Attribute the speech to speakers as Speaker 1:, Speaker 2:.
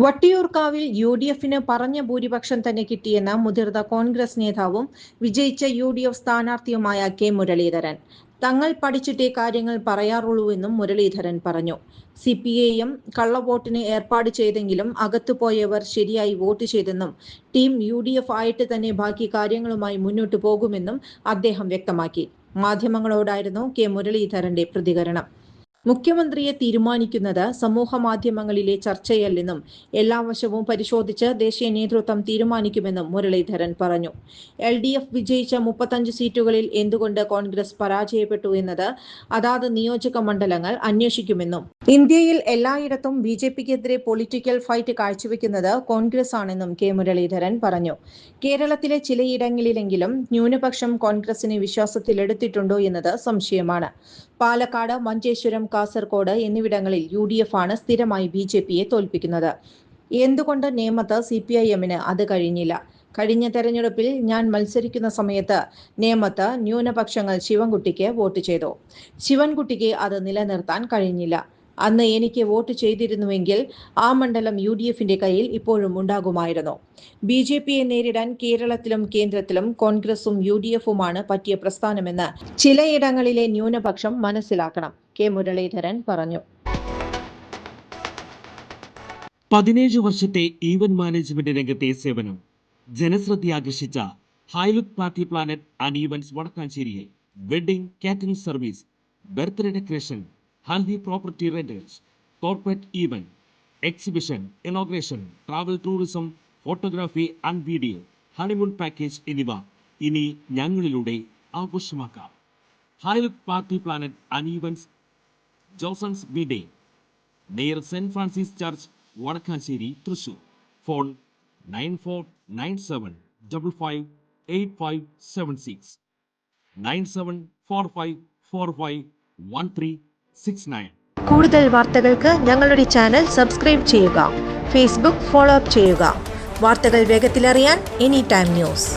Speaker 1: വട്ടിയൂർക്കാവിൽ യു.ഡി.എഫിന് പറഞ്ഞ ഭൂരിപക്ഷം തന്നെ കിട്ടിയെന്ന് മുതിർന്ന കോൺഗ്രസ് നേതാവും വിജയിച്ച യു.ഡി.എഫ് സ്ഥാനാർത്ഥിയുമായ കെ മുരളീധരൻ. തങ്ങൾ പഠിച്ചിട്ടേ കാര്യങ്ങൾ പറയാറുള്ളൂവെന്നും മുരളീധരൻ പറഞ്ഞു. CPIM കള്ളവോട്ടിന് ഏർപ്പാട് ചെയ്തെങ്കിലും അകത്തുപോയവർ ശരിയായി വോട്ട് ചെയ്തെന്നും ടീം യു.ഡി.എഫ് ആയിട്ട് തന്നെ ബാക്കി കാര്യങ്ങളുമായി മുന്നോട്ടു പോകുമെന്നും അദ്ദേഹം വ്യക്തമാക്കി. മാധ്യമങ്ങളോടായിരുന്നു കെ മുരളീധരന്റെ പ്രതികരണം. മുഖ്യമന്ത്രിയെ തീരുമാനിക്കുന്നത് സമൂഹമാധ്യമങ്ങളിലെ ചർച്ചയല്ലെന്നും എല്ലാ വശവും പരിശോധിച്ച് ദേശീയ നേതൃത്വം തീരുമാനിക്കുമെന്നും മുരളീധരൻ പറഞ്ഞു. LDF വിജയിച്ച 35 സീറ്റുകളിൽ എന്തുകൊണ്ട് കോൺഗ്രസ് പരാജയപ്പെട്ടു എന്നത് അതാത് നിയോജക മണ്ഡലങ്ങൾ അന്വേഷിക്കുമെന്നും ഇന്ത്യയിൽ എല്ലായിടത്തും BJPക്കെതിരെ പൊളിറ്റിക്കൽ ഫൈറ്റ് കാഴ്ചവെക്കുന്നത് കോൺഗ്രസ് ആണെന്നും കെ മുരളീധരൻ പറഞ്ഞു. കേരളത്തിലെ ചിലയിടങ്ങളിലെങ്കിലും ന്യൂനപക്ഷം കോൺഗ്രസിനെ വിശ്വാസത്തിലെടുത്തിട്ടുണ്ടോ എന്നത് സംശയമാണ്. പാലക്കാട്, മഞ്ചേശ്വരം, കാസർഗോഡ് എന്നിവിടങ്ങളിൽ UDF ആണ് സ്ഥിരമായി BJPയെ തോൽപ്പിക്കുന്നത്. എന്തുകൊണ്ട് നേമത്ത് CPIMന് അത് കഴിഞ്ഞില്ല? കഴിഞ്ഞ തെരഞ്ഞെടുപ്പിൽ ഞാൻ മത്സരിക്കുന്ന സമയത്ത് നേമത്ത് ന്യൂനപക്ഷങ്ങൾ ശിവൻകുട്ടിക്ക് വോട്ട് ചെയ്തു. ശിവൻകുട്ടിക്ക് അത് നിലനിർത്താൻ കഴിഞ്ഞില്ല. അന്ന് എനിക്ക് വോട്ട് ചെയ്തിരുന്നുവെങ്കിൽ ആ മണ്ഡലം UDFന്റെ കയ്യിൽ ഇപ്പോഴും ഉണ്ടാകുമായിരുന്നു. BJPയെ നേരിടാൻ കേരളത്തിലും കേന്ദ്രത്തിലും കോൺഗ്രസും UDFുമാണ് പറ്റിയ പ്രസ്ഥാനമെന്ന് ചിലയിടങ്ങളിലെ ന്യൂനപക്ഷം മനസ്സിലാക്കണം, കെ മുരളീധരൻ പറഞ്ഞു.
Speaker 2: 17 വർഷത്തെ ഈവന്റ് മാനേജ്മെന്റ് രംഗത്തെ സേവനം ജനശ്രദ്ധയാകർഷിച്ച high look party planet and events വടക്കാഞ്ചേരിയിൽ wedding catering service, birthday decoration, haldi property rentals, corporate event, exhibition, inauguration, travel tourism, photography and video, honeymoon package എന്നിവ ഇനി ഞങ്ങളിലൂടെ ആഘോഷമാക്കാം. High look party planet and events, Josons B day, near Saint Francis Church, Vadakkanchery, Thrissur. Phone 9497558576 9745451369.
Speaker 1: കൂടുതൽ വാർത്തകൾക്ക് ഞങ്ങളുടെ channel subscribe ചെയ്യുക. Facebook follow up ചെയ്യുക. വാർത്തകൾ വേഗത്തിലറിയാൻ എനി ടൈം ന്യൂസ്.